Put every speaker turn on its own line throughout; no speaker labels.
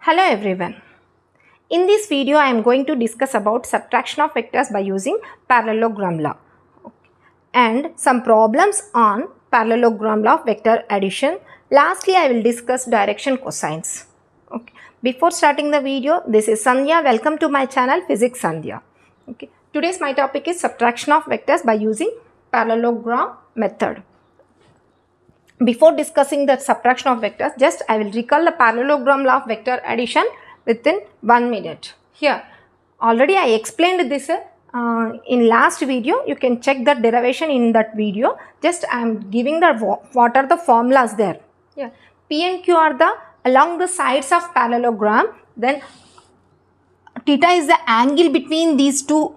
Hello everyone. In this video I am going to discuss about subtraction of vectors by using parallelogram law and some problems on parallelogram law of vector addition. Lastly I will discuss direction cosines. Okay. Before starting the video, this is Sandhya. Welcome to my channel Physics Sandhya. Okay. Today's my topic is subtraction of vectors by using parallelogram method. Before discussing the subtraction of vectors, just I will recall the parallelogram law of vector addition within 1 minute. Here, already I explained this in last video. You can check the derivation in that video. Just I am giving the what are the formulas there. Yeah, P and Q are the along the sides of parallelogram. Then theta is the angle between these two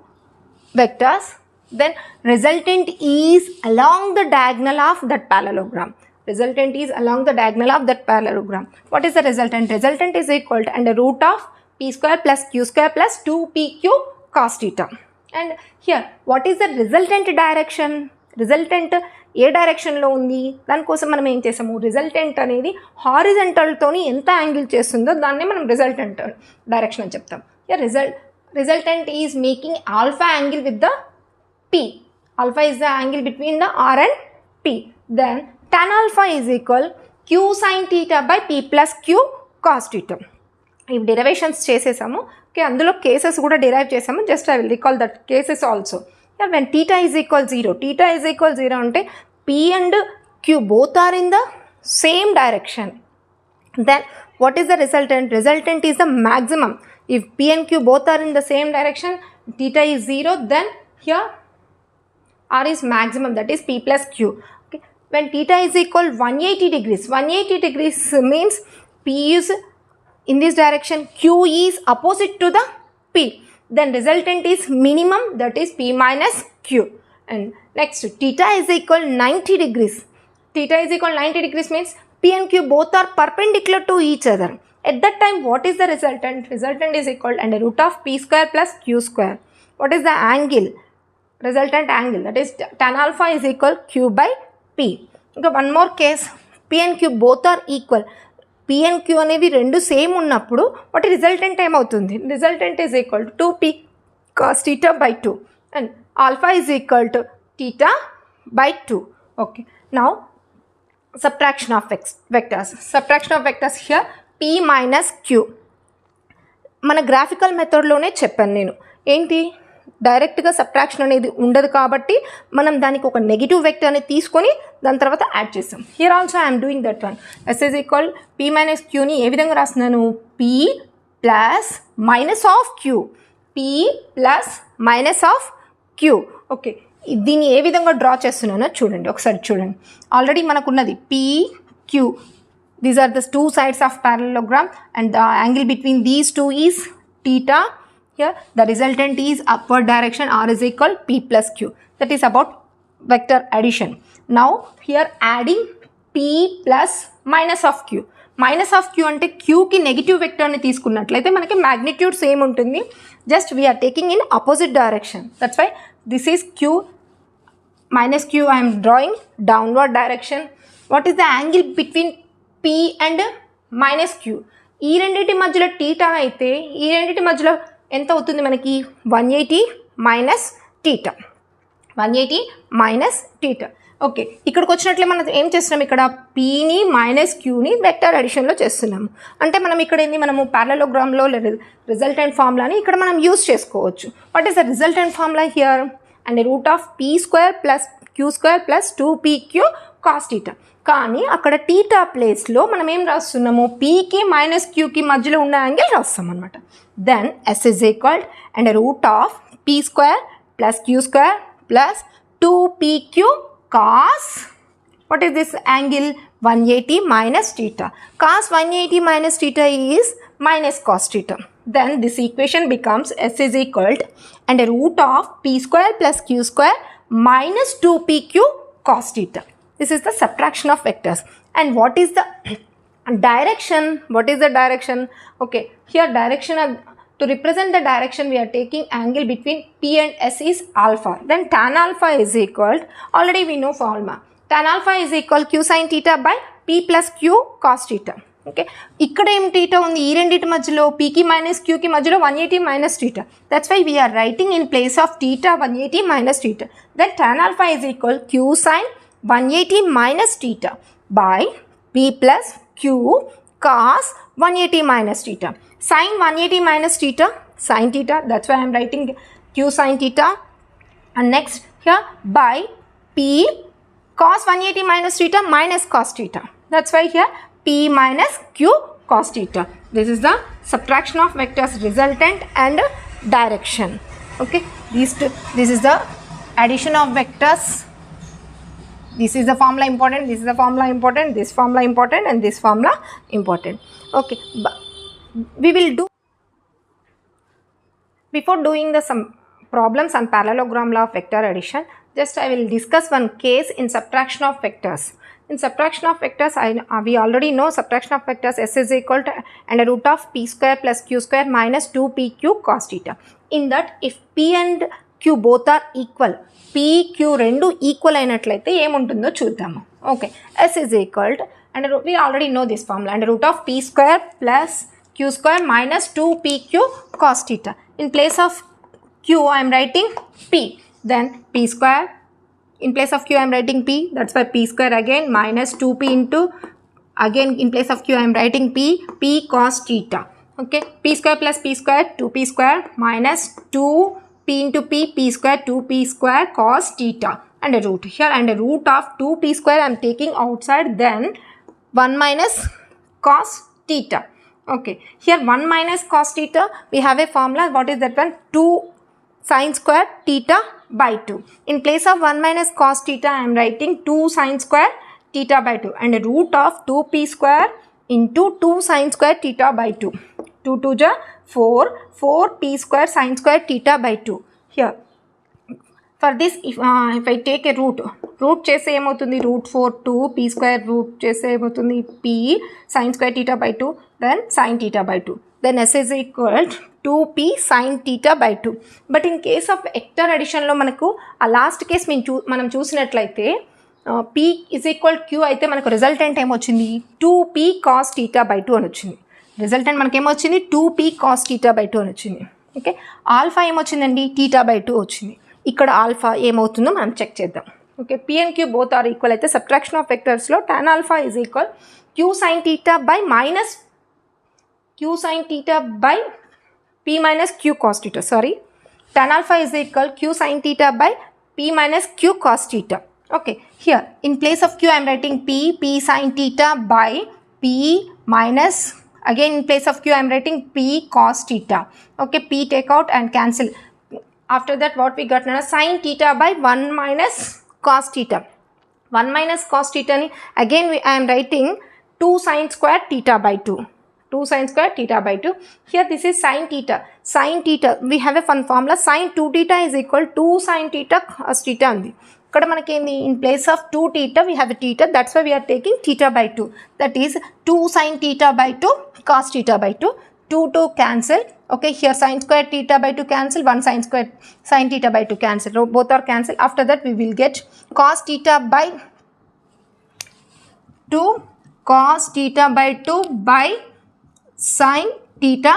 vectors. Then resultant is along the diagonal of that parallelogram. Resultant is along the diagonal of that parallelogram. What is the resultant? Resultant is equal to under root of p square plus q square plus 2pq cos theta. And here, what is the resultant direction? Resultant ఏ డైరెక్షన్లో ఉంది? దానికోసం మనం ఏం చేసాము, resultant అనేది హారిజంటల్తోని ఎంత angle చేస్తుందో దాన్ని మనం రిజల్టెంట్ డైరెక్షన్ అని చెప్తాం. Resultant is making alpha angle with the p. Alpha is the angle between the r and p. Then tan alpha is equal q sin theta by p plus q cos theta. If derivations చేసేసాము, okay, అందులో cases కూడా derive చేసాము. Just I will recall that cases also. Here when theta is equal 0 అంటే p and q both are in the same direction. Then what is the resultant? Resultant is the maximum. If p and q both are in the same direction, theta is 0, then here r is maximum, that is p plus q. Okay. When theta is equal 180 degrees means p is in this direction, q is opposite to the p. Then resultant is minimum, that is p minus q. And next, theta is equal 90 degrees. Theta is equal 90 degrees means p and q both are perpendicular to each other. At that time, what is the resultant? Resultant is equal under root of p square plus q square. What is the angle? Resultant angle, that is tan alpha is equal q by p. Okay, one more case, p and q both are equal. p and q అనేవి రెండు same ఉన్నప్పుడు వాటి resultant ఏమవుతుంది? Resultant is equal to 2p cos theta by 2 and alpha is equal to theta by 2. Okay, now subtraction of vectors. Subtraction of vectors here, p minus q. మన graphical మెథడ్లోనే చెప్పాను నేను. ఏంటి, డైరెక్ట్గా సబ్ట్రాక్షన్ అనేది ఉండదు కాబట్టి మనం దానికి ఒక నెగిటివ్ వెక్టర్ని తీసుకొని దాని తర్వాత యాడ్ చేస్తాం. Here also I'm doing that one. S is equal P minus క్యూని ఏ విధంగా రాస్తున్నాను? P plus minus of Q. P plus minus of Q. Okay, దీన్ని ఏ విధంగా డ్రా చేస్తున్నానో చూడండి, ఒకసారి చూడండి. ఆల్రెడీ మనకున్నది P Q. These are the two sides of parallelogram and the angle between these two is theta. Here the resultant is upward direction, r is equal p plus q. That is about vector addition. Now here adding p plus minus of q. Minus of q అంటే q కి negative వెక్టర్ని తీసుకున్నట్లయితే మనకి magnitude same ఉంటుంది. Just we are taking in opposite direction. That's why this is q minus q. I am drawing downward direction. What is the angle between p and minus q? ఈ రెండింటి మధ్యలో theta అయితే ఈ రెండింటి మధ్యలో ఎంత అవుతుంది మనకి? 180 minus theta. 180 minus theta. Okay, ఇక్కడికి వచ్చినట్లే మనం ఏం చేస్తున్నాం? ఇక్కడ పీని మైనస్ క్యూని వెక్టర్ అడిషన్లో చేస్తున్నాము. అంటే మనం ఇక్కడ ఏంది, మనము ప్యారలోగ్రామ్లో రిజల్టెంట్ ఫార్ములాని ఇక్కడ మనం యూజ్ చేసుకోవచ్చు. What is the resultant formula here? And root of P square plus Q square plus 2pq cos theta. కానీ అక్కడ టీటా ప్లేస్లో మనం ఏం రాస్తున్నాము? పీకి మైనస్ క్యూకి మధ్యలో ఉన్న యాంగిల్ రాస్తాం అనమాట. Then s is equal and root of p square plus q square plus 2pq cos, what is this angle? 180 minus theta. Cos 180 minus theta is minus cos theta. Then this equation becomes s is equal and root of p square plus q square minus 2pq cos theta. This is the subtraction of vectors. And what is the direction? What is the direction? Okay, here direction to represent the direction we are taking angle between p and s is alpha. Then tan alpha is equal, already we know formula, tan alpha is equal q sin theta by p plus q cos theta. Okay, ఇక్కడ ఏం theta ఉంది, ఈ రెండింటి మధ్యలో pకి minus qకి మధ్యలో 180 minus theta. That's why we are writing in place of theta 180 minus theta. Then tan alpha is equal q sin 180 minus theta by p plus q cos 180 minus theta. Sin 180 minus theta, sin theta, that's why I am writing q sin theta. And next here by p cos 180 minus theta minus cos theta. That's why here p minus q cos theta. This is the subtraction of vectors resultant and direction. Okay, these two, this is the addition of vectors. This is the formula important, this is the formula important, this formula important, and this formula important. Okay, we will do, before doing the some problems on parallelogram law of vector addition, just I will discuss one case in subtraction of vectors. In subtraction of vectors, we already know subtraction of vectors s is equal to under root of p square plus q square minus 2pq cos theta. In that, if p and q both are equal, p, q రెండు equal అయినట్లయితే ఏముంటుందో చూద్దాము. Okay, s is equal to, and we already know this formula, under root of p square plus q square minus 2pq cos theta. In place of q, I am writing p, then p square. In place of q, I am writing p, that's why p square again minus 2p into, again in place of q, I am writing p cos theta. Okay, p square plus p square, 2p square minus 2p into p square, 2p square cos theta, and a root. Here and a root of 2p square I am taking outside, then 1 minus cos theta. Okay, here 1 minus cos theta, we have a formula. What is that one? 2 sin square theta by 2. In place of 1 minus cos theta, I am writing 2 sin square theta by 2, and a root of 2p square into 2 sin square theta by 2. 2 2 ja 4, 4p square sin square theta by 2. Here, for this, if I take a root చేస్తే ఏమవుతుంది, root 4 2p square root చేస్తే ఏమవుతుంది, p sin square theta by 2, then sin theta by 2. Then s is equal to 2p sin theta by 2. But in case of vector addition లో మనకు ఆ last case మనం చూసినట్లయితే p is equal to q అయితే మనకు resultant ఏమొచ్చింది, 2p cos theta by 2 అని వచ్చింది. రిజల్టెంట్ మనకి ఏమొచ్చింది, 2p cos theta by 2 అని వచ్చింది. ఓకే, ఆల్ఫా ఏమొచ్చిందండి, theta by 2 వచ్చింది. ఇక్కడ ఆల్ఫా ఏమవుతుందో మనం చెక్ చేద్దాం. Okay, p and q both are equal అయితే సబ్ట్రాక్షన్ ఆఫ్ వెక్టర్స్లో tan alpha is equal q sin theta by minus q sin theta by p minus q cos theta. Sorry, tan alpha is equal q sin theta by p minus q cos theta. Okay, here in place of q I am writing p sin theta by p minus, again in place of q I am writing p cos theta. Okay, p take out and cancel. After that, what we got now, sin theta by 1 minus cos theta. 1 minus cos theta ni again I am writing 2 sin square theta by 2. 2 sin square theta by 2. Here this is sin theta. Sin theta, we have a fun formula, sin 2 theta is equal to 2 sin theta cos theta andi. Ikkada manaki endi, in place of 2 theta we have a theta, that's why we are taking theta by 2. That is 2 sin theta by 2 cos theta by 2. 2 to cancel. Okay, here sin square theta by 2 cancel, 1 sin square sin theta by 2 cancel, both are cancel. After that we will get cos theta by 2 cos theta by 2 by sin theta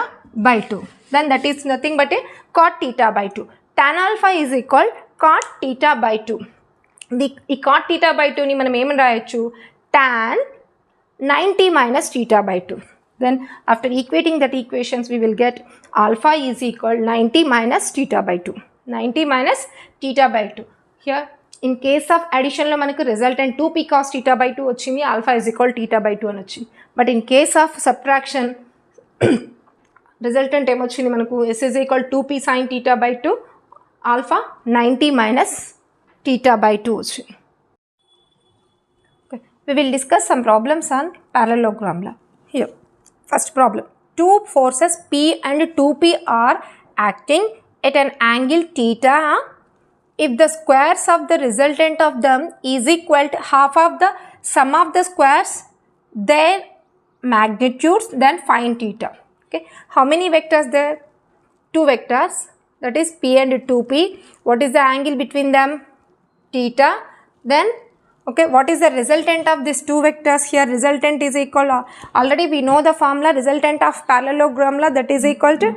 by 2, then that is nothing but a cot theta by 2. Tan alpha is equal cot theta by 2. The cot theta by 2 ni manam em rayachu, tan 90 minus theta by 2. Then after equating that equations, we will get alpha is equal 90 minus theta by 2. 90 minus theta by 2. Here in case of addition lo manaku resultant 2p cos theta by 2 ochindi, alpha is equal theta by 2 ani ochindi. But in case of subtraction resultant em ochindi manaku s is equal 2p sin theta by 2, alpha 90 minus theta by 2 ochindi. Okay, we will discuss some problems on parallelogram law. Here, first problem, two forces p and 2p are acting at an angle theta. If the squares of the resultant of them is equal to half of the sum of the squares, their magnitudes, then find theta. Okay, how many vectors there? Two vectors, that is p and 2p. What is the angle between them? Theta. Then Okay, what is the resultant of these two vectors here? Resultant is equal, already we know the formula, resultant of parallelogram law, that is equal to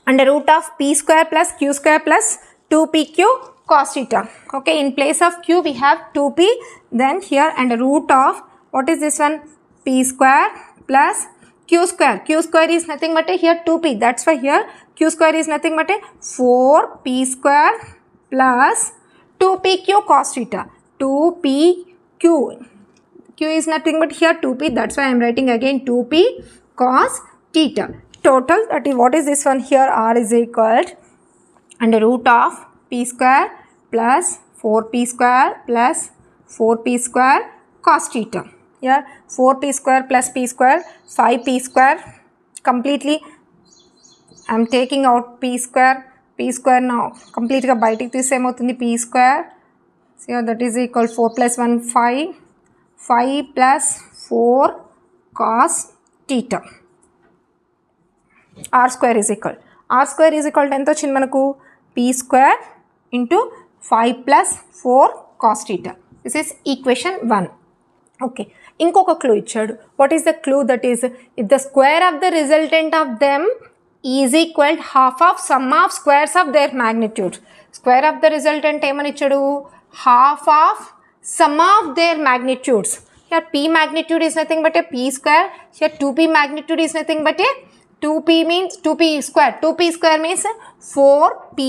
under root of p square plus q square plus 2pq cos theta. Okay, in place of q we have 2p, then here under root of, what is this one, p square plus q square. Q square is nothing but here 2p, that's why here q square is nothing but 4p square plus 2pq cos theta. 2pq, q is nothing but here 2p, that's why I am writing again 2p cos theta. Total, that is, what is this one here, r is equal to under root of p square plus 4p square plus 4p square cos theta. Here 4p square plus p square, 5p square, completely I am taking out p square now completely బయటికి తీస్తే ఏమవుతుంది, p square. So here that is equal 4 plus 1 5 plus 4 cos theta. r square is equal to ఎంత వచ్చింది మనకు, p square into 5 plus 4 cos theta. This is equation 1. Okay, ఇంకొక clue ఇచ్చాడు. What is the clue? That is, if the square of the resultant of them is equal to half of sum of squares of their magnitude. Square of the resultant ఏమని ఇచ్చాడు, half of sum of their magnitudes. Here p magnitude is nothing but a p square. Here 2p magnitude is nothing but a 2p means 2p square. 2p square means 4p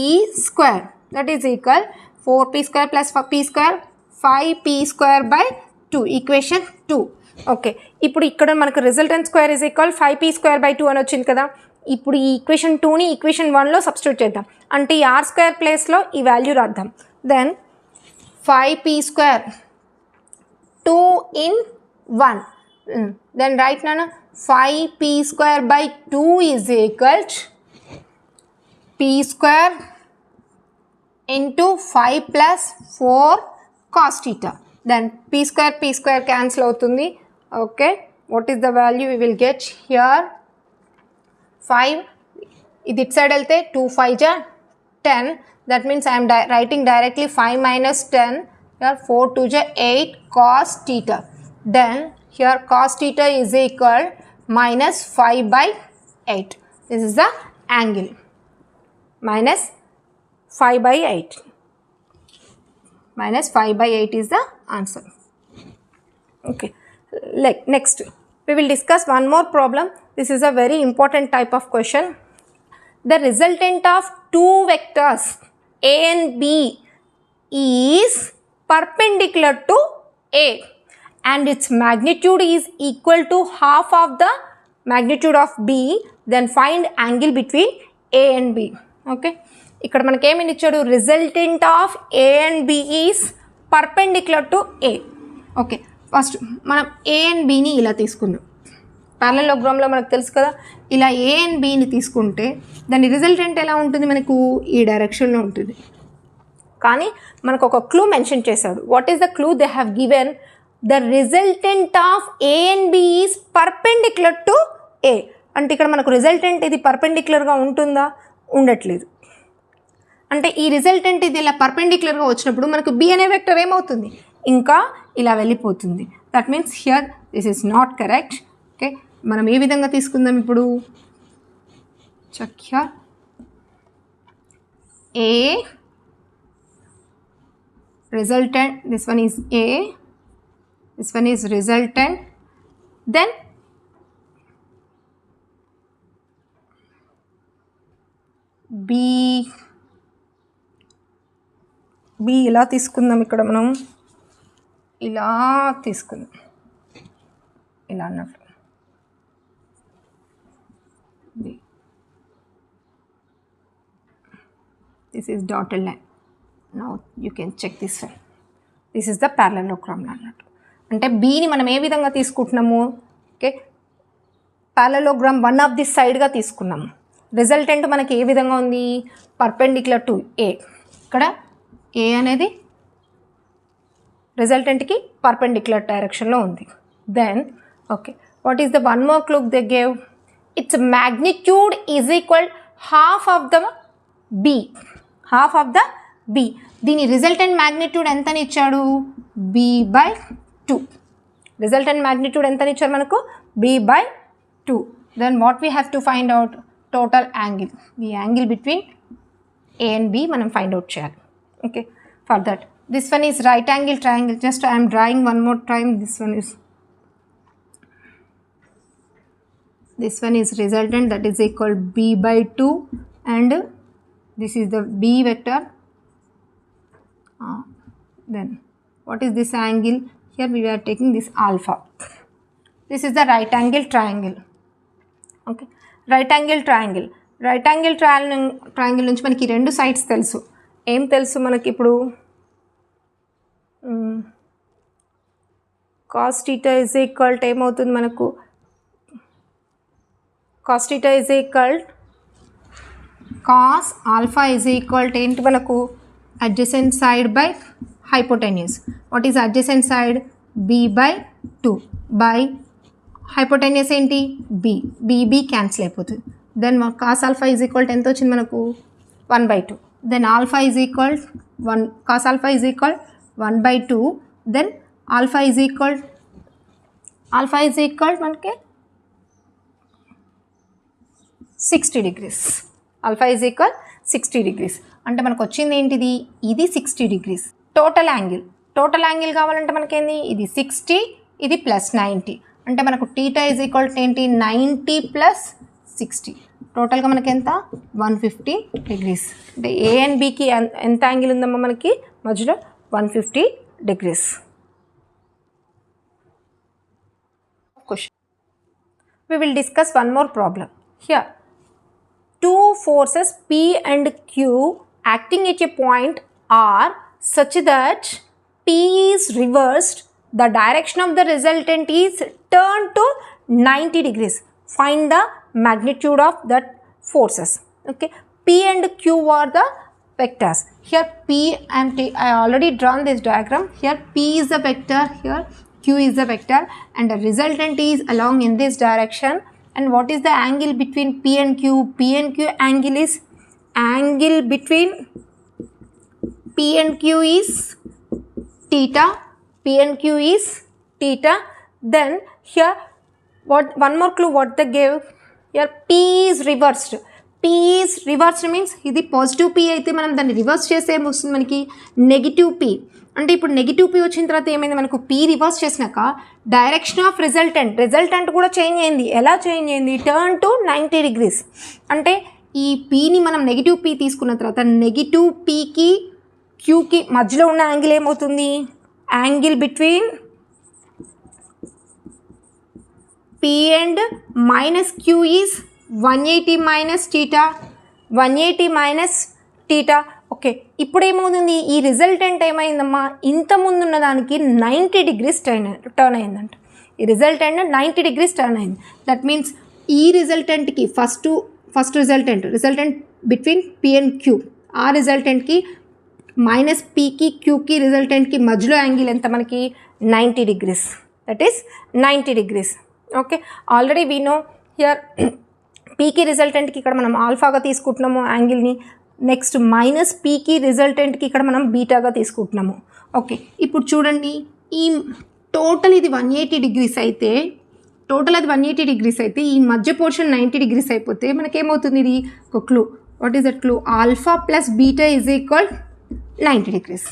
square. That is equal 4p square plus p square 5p square by 2. Equation 2. Okay. ఇప్పుడు ఇక్కడ మనకు resultant square is equal 5p square by 2 అని వచ్చింది కదా. ఇప్పుడు ఈ equation 2ని equation 1లో substitute చేద్దాం. అంటే ఈ r స్క్వేర్ ప్లేస్లో ఈ వాల్యూ రాద్దాం. Then 5p square 2 in 1. Then right now 5p square by 2 is equal to p square into 5 plus 4 cos theta. Then p square cancel avutundi. Okay, what is the value we will get here? 5, ఇది it side వెళ్తే 2 5 ja 10. That means I am writing directly 5 minus 10. Here 4 2 ja 8 cos theta. Then here cos theta is equal minus 5 by 8. This is the angle. Minus 5 by 8. Minus 5 by 8 is the answer. Okay. Next, we will discuss one more problem. This is a very important type of question. The resultant of two vectors A and B is perpendicular to A and its magnitude is equal to half of the magnitude of B. Then find angle between A and B. Okay. ఇక్కడ మనకి ఏమని ఇచ్చాడు, resultant of A and B is perpendicular to A. Okay, first మనం A and Bని ఇలా తీసుకుందాం. ప్యారలలోగ్రామ్లో మనకు తెలుసు కదా, ఇలా A and Bని తీసుకుంటే దాని రిజల్టెంట్ ఎలా ఉంటుంది, మనకు ఈ డైరెక్షన్లో ఉంటుంది. కానీ మనకు ఒక క్లూ మెన్షన్ చేశాడు. What is the clue they have given? The resultant of A and B is perpendicular to A. అంటే ఇక్కడ మనకు రిజల్టెంట్ ఇది పర్పెండిక్యులర్గా ఉంటుందా? ఉండట్లేదు. అంటే ఈ రిజల్టెంట్ ఇది ఇలా పర్పెండిక్యులర్గా వచ్చినప్పుడు మనకు B అనే వెక్టర్ ఏమవుతుంది, ఇంకా ఇలా వెళ్ళిపోతుంది. That means here this is not correct. Okay, మనం ఏ విధంగా తీసుకుందాం ఇప్పుడు? Check here A resultant, this one is A, this one is resultant, then B ఇలా తీసుకుందాం. ఇక్కడ మనం ఇలా తీసుకుందాం, ఇలా అన్నట్లు. This is dotted line. Now you can check this one. This is the parallelogram అన్నట్టు. అంటే బీని మనం ఏ విధంగా తీసుకుంటున్నాము? Okay, parallelogram one of this సైడ్గా తీసుకున్నాము. రిజల్టెంట్ మనకి ఏ విధంగా ఉంది? Perpendicular to A. ఇక్కడ ఏ అనేది రిజల్టెంట్కి పర్పెండిక్యులర్ డైరెక్షన్లో ఉంది. Then okay, what is the one more clue they gave? Its magnitude is equal half of the B. Half of the B. దీని రిజల్టెంట్ మ్యాగ్నిట్యూడ్ ఎంతని ఇచ్చాడు? b/2. Resultant magnitude ఎంత ఇచ్చారు మనకు b/2. Then what we have to find out? Total angle. The angle between A and B మనం find out చేయాలి. Okay. For that, this one is right angle triangle. Just I am drawing one more time. This one is resultant, that is equal b/2, and this is the B vector. Then what is this angle? Here we are taking this alpha. This is the right angle triangle. Okay, right angle triangle. Right angle triangle నుంచి మనకి రెండు sides తెలుసు. ఏం తెలుసు మనకి ఇప్పుడు? cos theta is equal to ఏమవుతుంది మనకు? cos theta is equal cos alpha is equal to ఏంటి మనకు? adjacent side by hypotenuse. What is adjacent side? b/2 by hypotenuse ఏంటి? b cancel అయిపోతుంది. then cos alpha is equal to ఎంత వచ్చింది మనకు? 1/2. then alpha is equal 1, cos alpha is equal 1/2. then alpha is equal మనకి 60 degrees. alpha is equal 60 degrees. అంటే మనకు వచ్చింది ఏంటిది? ఇది 60 degrees. టోటల్ యాంగిల్ కావాలంటే మనకేంది? ఇది 60, ఇది ప్లస్ 90. అంటే మనకు θ is equal to ఏంటి? 90 ప్లస్ 60. టోటల్గా మనకి ఎంత? 150 degrees. అంటే ఏ అండ్ బికి ఎంత యాంగిల్ ఉందమ్మా మనకి? మధ్యలో 150 degrees. Question. We will discuss one more problem. Here, two forces P and Q acting at a point R such that P is reversed. The direction of the resultant is turned to 90 degrees. Find the magnitude of that forces. Okay, P and Q are the vectors. Here P and T, I already drawn this diagram. Here P is the vector, here Q is the vector, and the resultant is along in this direction. And what is the angle between P and Q? P and Q angle is, angle between P and Q is theta. P and Q is theta. Then here, what one more clue what they gave? Here P is reversed. P is reversed means ఇది positive P అయితే మనం దాన్ని reverse చేస్తే ఏమొస్తుంది మనకి? Negative P. అంటే ఇప్పుడు negative P వచ్చిన తర్వాత ఏమైంది మనకు? P రివర్స్ చేసినాక డైరెక్షన్ ఆఫ్ రిజల్టెంట్ కూడా చేంజ్ అయింది. ఎలా చేంజ్ అయింది? Turn to 90 degrees. అంటే ఈ Pని మనం నెగిటివ్ P తీసుకున్న తర్వాత నెగిటివ్ Pకి Qకి మధ్యలో ఉన్న యాంగిల్ ఏమవుతుంది? Angle between P and minus Q is 180 minus theta. 180 minus theta. Okay, ఇప్పుడు ఏమవుతుంది? ఈ రిజల్టెంట్ ఏమైందమ్మా? ఇంత ముందున్న దానికి 90 degrees టర్న్ అయిందంట. ఈ రిజల్టెంట్ 90 degrees టర్న్ అయింది. దట్ మీన్స్ ఈ రిజల్టెంట్కి first resultant between P and Q, ఆ రిజల్టెంట్కి మైనస్ Pకి Qకి రిజల్టెంట్కి మధ్యలో యాంగిల్ ఎంత మనకి? 90 degrees. That is 90 degrees. Okay, already we know here Pకి రిజల్టెంట్కి ఇక్కడ మనం ఆల్ఫాగా తీసుకుంటున్నాము యాంగిల్ని. నెక్స్ట్ మైనస్ Pకి రిజల్టెంట్కి ఇక్కడ మనం బీటాగా తీసుకుంటున్నాము. ఓకే, ఇప్పుడు చూడండి, ఈ టోటల్ ఇది 180 degrees అయితే, ఈ మధ్య పోర్షన్ 90 degrees అయిపోతే మనకేమవుతుంది? ఇది ఒక clue. What is that clue? Alpha plus beta is equal 90 degrees.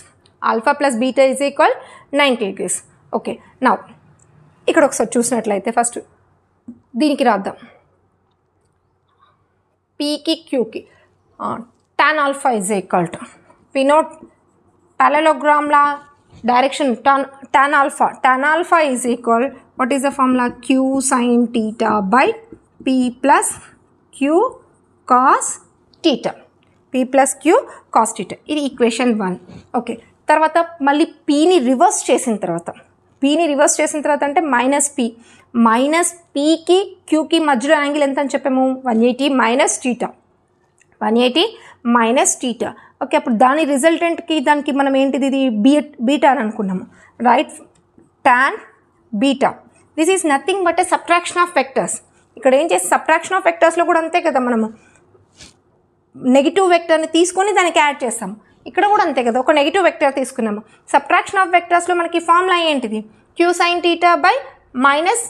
Alpha plus beta is equal 90 degrees. Okay, now ఇక్కడ ఒకసారి చూసినట్లయితే ఫస్ట్ దీనికి రాద్దాం. Pకి Qకి tan alpha is equal to, we know parallelogram law direction tan alpha is equal, what is the formula? Q sin theta by P plus Q cos theta. P plus Q cos theta. ఇది equation 1. Okay, తర్వాత మళ్ళీ Pని reverse చేసిన తర్వాత అంటే minus Pకి Qకి మధ్యలో angle ఎంత అని చెప్పాము? 180 మైనస్ θ. ఓకే, అప్పుడు దాని రిజల్టెంట్కి దానికి మనం ఏంటిది? ఇది బీటా అని అనుకున్నాము, right? tan beta. This is nothing but a subtraction of vectors. ఇక్కడ ఏం చేసి సబ్ట్రాక్షన్ ఆఫ్ వెక్టర్స్లో కూడా అంతే కదా, మనము నెగిటివ్ వెక్టర్ని తీసుకొని దానికి యాడ్ చేస్తాం. ఇక్కడ కూడా అంతే కదా, ఒక నెగిటివ్ వెక్టర్ తీసుకున్నాము. సబ్ట్రాక్షన్ ఆఫ్ వెక్టర్స్లో మనకి ఫార్ములా ఏంటిది? Queue sign theta by minus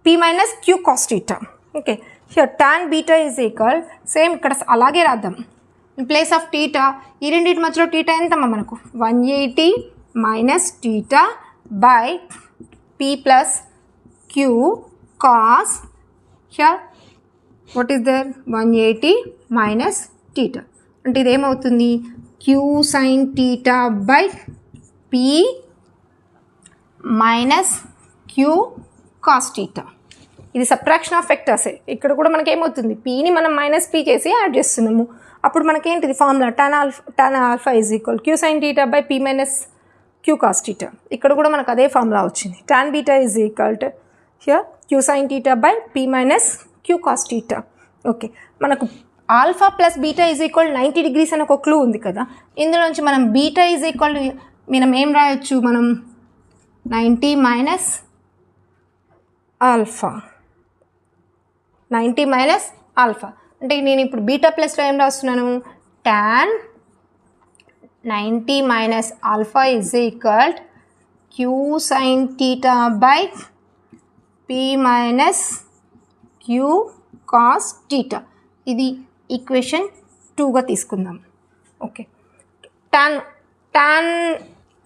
P minus Q cos theta. Okay, here tan beta is equal, same ఇక్కడ అలాగే రాద్దాం. ఇన్ ప్లేస్ ఆఫ్ టీటా, ఈ రెండింటి మధ్యలో టీటా ఎంతమ్మా మనకు? 180 minus theta by P plus Q cos, here what is there? 180 minus theta అంటే ఇదేమవుతుంది? Q sign theta by P minus Q cos theta. ఇది సబ్ట్రాక్షన్ ఆఫ్ వెక్టర్సే. ఇక్కడ కూడా మనకి ఏమవుతుంది? పీని మనం మైనస్ పీ చేసి యాడ్ చేస్తున్నాము. అప్పుడు మనకేంటిది formula? Tan alpha is equal Q sign theta by P minus Q cos theta. ఇక్కడ కూడా మనకు అదే ఫార్ములా వచ్చింది. Tan beta is equal to here Q sign theta by P minus Q cos theta. Okay, మనకు alpha plus beta is equal 90 degrees అని ఒక clue ఉంది కదా. ఇందులో నుంచి మనం బీటా ఈజ్ ఈక్వల్ మనం ఏం రాయొచ్చు? మనం 90 మైనస్ ఆల్ఫా, 90 మైనస్ ఆల్ఫా అంటే నేను ఇప్పుడు బీటా ప్లస్లో ఏం రాస్తున్నాను? Tan 90 minus alpha is equal Q sign theta by P minus Q cos theta. ఇది ఈక్వేషన్ 2గా తీసుకుందాం. Okay, tan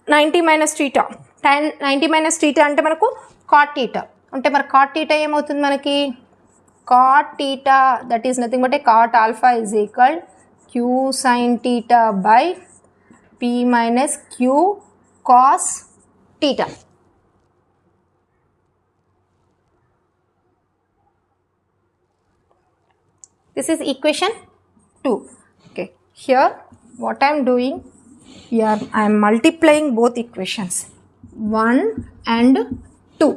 90 minus theta, tan 90 minus theta అంటే మనకు కాట్ టీటా. అంటే మరి కాట్ టీటా ఏమవుతుంది మనకి? Cot theta that is nothing but a cot alpha is equal Q sign theta by P minus Q cos theta. This is equation 2. Okay, here what I am doing, here I am multiplying both equations 1 and 2.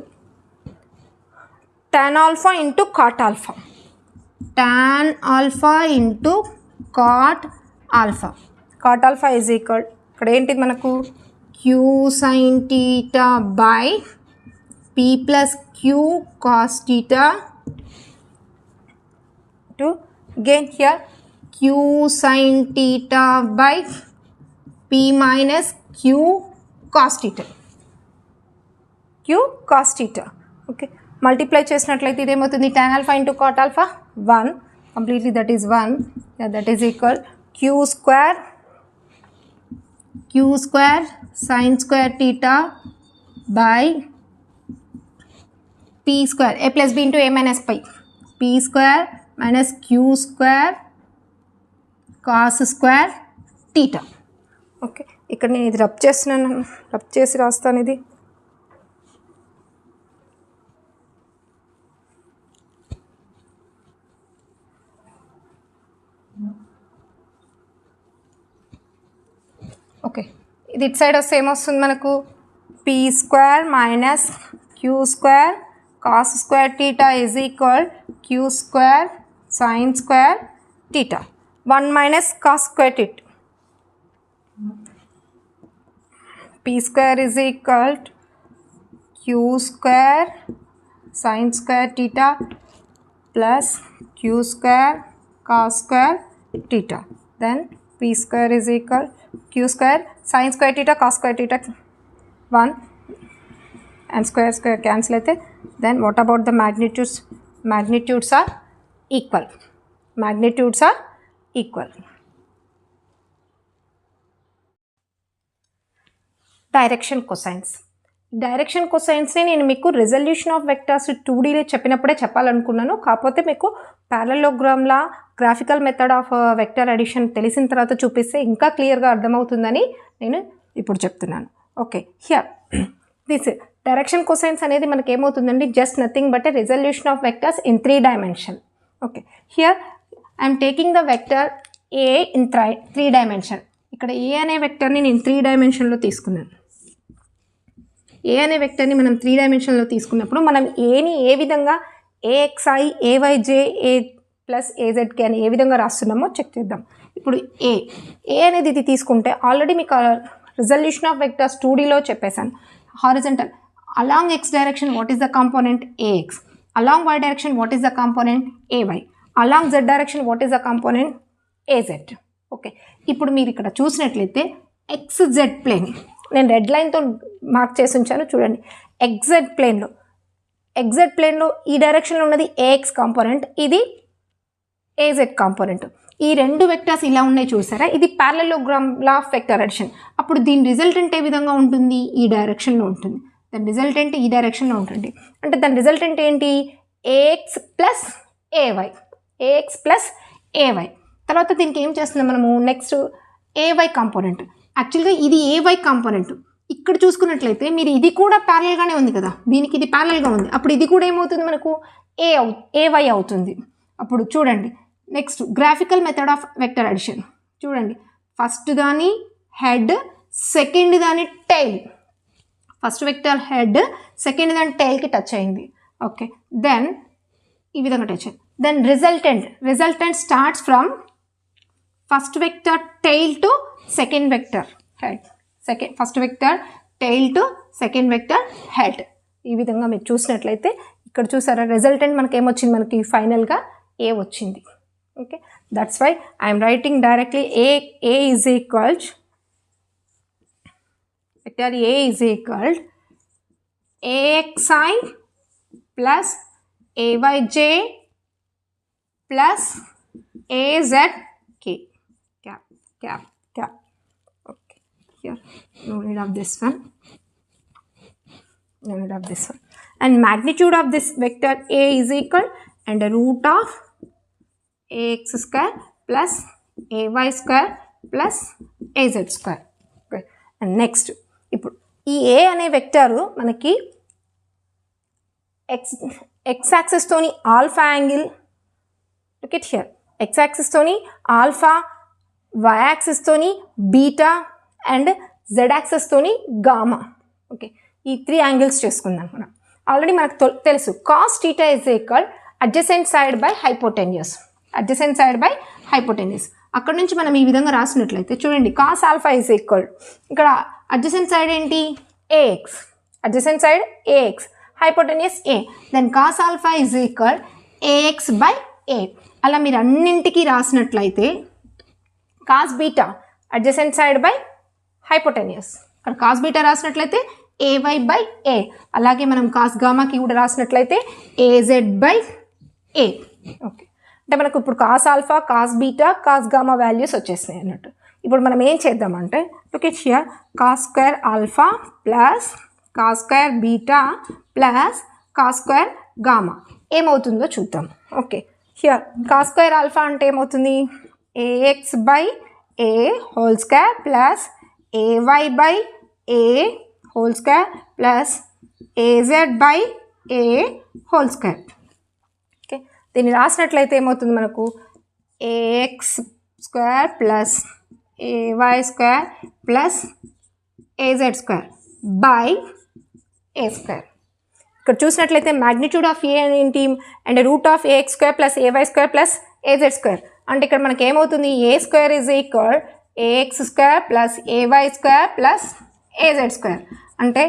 Tan alpha into cot alpha, tan alpha into cot alpha. Cot alpha is equal, ఇక్కడ ఏంటిది మనకు? q sin theta by p plus q cos theta to again here q sin theta by p minus q cos theta, q cos theta. Okay, multiply చేసినట్లయితే ఇదేమవుతుంది? tan alpha into cot alpha 1 completely, that is 1. Yeah, that is equal q square sin square theta by p square a plus b into a minus pi, p square minus q square cos square theta. Okay, ఇక్కడ నేను ఇది rub చేస్తున్నాను, rub చేసి రాస్తాను ఇది. Okay, ఇది ఇటు side వస్తే ఏమొస్తుంది మనకు? P square minus Q square cos square theta is equal Q square sin square theta. 1 minus cos square theta. P square is equal Q square sin square theta plus Q square cos square theta. Then p square is equal q square sin square theta cos square theta 1 and square cancel అయితే. then what about the magnitudes? Magnitudes are equal. Direction cosines. Direction కొసైన్స్ని నేను మీకు resolution of vectors 2Dలో చెప్పినప్పుడే చెప్పాలనుకున్నాను. కాకపోతే మీకు పారలోగ్రామ్లా graphical method of vector addition తెలిసిన తర్వాత చూపిస్తే ఇంకా క్లియర్గా అర్థమవుతుందని నేను ఇప్పుడు చెప్తున్నాను. Okay, here this direction cosines అనేది మనకి ఏమవుతుందండి? Just nothing but a resolution of vectors in 3 dimension. Okay, here I'm taking the vector A in 3 dimension. ఇక్కడ ఏ అనే వెక్టర్ని నేను 3 dimensionలో తీసుకున్నాను. ఏ అనే వెక్టర్ని మనం 3 dimensionలో తీసుకున్నప్పుడు మనం ఏని ఏ విధంగా ఏఎక్స్ఐ ఏవైజే ఏ ప్లస్ ఏజెడ్కి అని ఏ విధంగా రాస్తున్నామో చెక్ చేద్దాం. ఇప్పుడు ఏ అనేది ఇది తీసుకుంటే ఆల్రెడీ మీకు రిజల్యూషన్ ఆఫ్ వెక్టర్స్ 2Dలో చెప్పేశాను. Horizontal along X direction what is the component AX, along Y direction what is the component AY, along Z direction what is the component AZ. Okay, ఇప్పుడు మీరు ఇక్కడ చూసినట్లయితే XZ ప్లేన్, నేను red లైన్తో mark చేసి ఉంచాను చూడండి. XZ ప్లేన్లో ఈ డైరెక్షన్లో ఉన్నది AX కాంపోనెంట్, ఇది AZ కాంపోనెంట్. ఈ రెండు వెక్టర్స్ ఇలా ఉన్నాయి చూసారా, ఇది parallelogram law of vector addition. అప్పుడు దీని రిజల్టెంట్ ఏ విధంగా ఉంటుంది, ఈ డైరెక్షన్లో ఉంటుంది. దాని రిజల్టెంట్ ఈ డైరెక్షన్లో ఉంటుంది. అంటే దాని రిజల్టెంట్ ఏంటి, AX ప్లస్ AY. తర్వాత దీనికి ఏం చేస్తున్నాం మనము, నెక్స్ట్ AY కాంపోనెంట్. యాక్చువల్గా ఇది AY కాంపోనెంట్. ఇక్కడ చూసుకున్నట్లయితే మీరు ఇది కూడా ప్యారల్గానే ఉంది కదా, దీనికి ఇది ప్యారల్గా ఉంది. అప్పుడు ఇది కూడా ఏమవుతుంది మనకు AY అవుతుంది. అప్పుడు చూడండి next graphical method of vector addition. చూడండి, ఫస్ట్ దాని హెడ్, సెకండ్ దాని tail. First vector head, second దాని టైల్కి టచ్ అయింది. ఓకే, దెన్ ఈ విధంగా టచ్ అయింది. Then resultant starts from first vector tail to second vector head. First vector tail to second vector head. ఈ విధంగా మీరు చూసినట్లయితే ఇక్కడ చూసారా, రిజల్టెంట్ మనకి ఏమొచ్చింది, మనకి ఫైనల్గా A వచ్చింది. Okay, that's why I'm writing directly A is equal vector A is equal AXI plus AYJ plus AZK. Cap. Okay, here no need of this one. And magnitude of this vector A is equal and the root of AX square plus AY square plus AZ square. Okay, and next ఇప్పుడు ఈ A అనే vector మనకి x యాక్సిస్తోని alpha angle, look it here, x యాక్సిస్తోని alpha, y యాక్సిస్తోని beta and z యాక్సిస్తోని gamma. Okay, ఈ 3 angles చేసుకుందాం మనం. ఆల్రెడీ మనకు తెలుసు cos θ is equal adjacent side by hypotenuse. అక్కడ నుంచి మనం ఈ విధంగా రాసినట్లయితే చూడండి, cos ఆల్ఫా is equal, ఇక్కడ అడ్జసెంట్ సైడ్ ఏంటి AX, hypotenuse A. Then cos alpha is equal AX by A. అలా మీరు అన్నింటికి రాసినట్లయితే cos beta adjacent side by hypotenuse, ఇక్కడ cos బీటా రాసినట్లయితే AY by A. అలాగే మనం cos గామాకి కూడా రాసినట్లయితే AZ by A. ఓకే, అంటే మనకు ఇప్పుడు cos alpha, cos beta, cos gamma values వచ్చేసినాయి అన్నట్టు. ఇప్పుడు మనం ఏం చేద్దామంటే look it here, cos square alpha plus cos square beta plus cos square gamma ఏమవుతుందో చూద్దాం. Okay, here cos square alpha అంటే ఏమవుతుంది, AX by A whole square plus AY by A whole square plus AZ by A whole square. Okay, దీన్ని రాసినట్లయితే ఏమవుతుంది మనకు, AX square plus AY square plus AZ square by A square. ఇక్కడ చూసినట్లయితే magnitude of A ఏంటి, and root of AX square plus AY square plus AZ square. అంటే ఇక్కడ మనకి ఏమవుతుంది, A square is equal AX square plus AY square plus AZ square. అంటే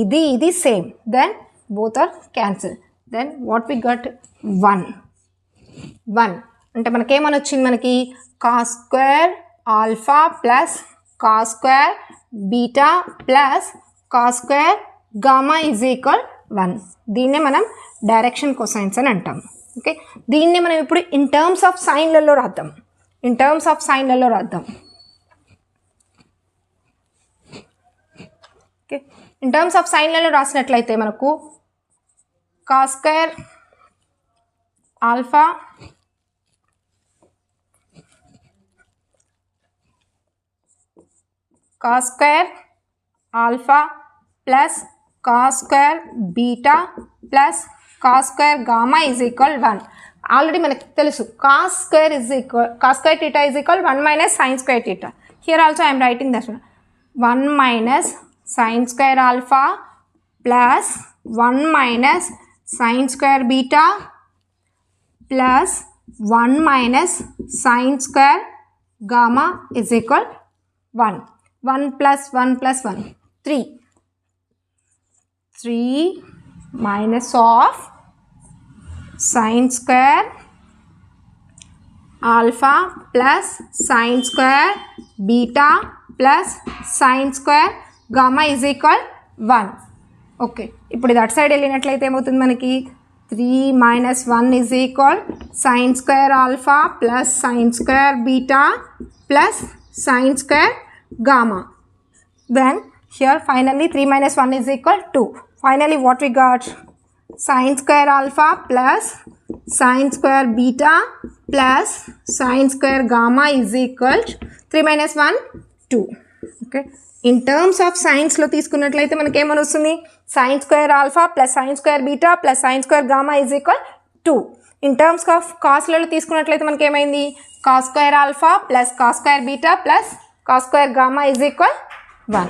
ఇది same, then both are cancel. Then what we got 1 అంటే మనకేమని వచ్చింది, మనకి cos square alpha plus cos square beta plus cos square gamma is equal 1. దీన్నే మనం direction cosines అని అంటాం. ఓకే, దీన్నే మనం ఇప్పుడు ఇన్ టర్మ్స్ ఆఫ్ సైన్లలో రాద్దాం. ఓకే, ఇన్ టర్మ్స్ ఆఫ్ సైన్లలో రాసినట్లయితే మనకు cos square alpha cos square alpha plus cos square beta plus cos square gamma is equal 1. Already మనకి తెలుసు cos square theta is equal 1 minus sine square theta. Here also I'm writing that 1 minus sine square alpha plus 1 minus sine square beta plus 1 minus sine square gamma is equal 1. 1 plus 1 plus 1 3 minus of sin square alpha plus sine square beta plus sine square gamma is equal 1. Okay, ఇప్పుడు ఇది అటు side వెళ్ళినట్లయితే ఏమవుతుంది మనకి 3 minus 1 is equal sin square alpha plus sin square beta plus sin square gamma. Then here finally 3 minus 1 is equal 2. Finally what we got? Sin square alpha plus sin square beta plus sin square gamma is equal to 3 minus 1 2. Okay, in terms of sines లో తీసుకున్నట్లయితే మనకి ఏమని వస్తుంది? sin square alpha plus sin square beta plus sin square gamma is equal 2. in terms of cos లలో తీసుకున్నట్లయితే మనకి ఏమైంది? cos square alpha plus cos square beta plus cos square gamma is equal 1.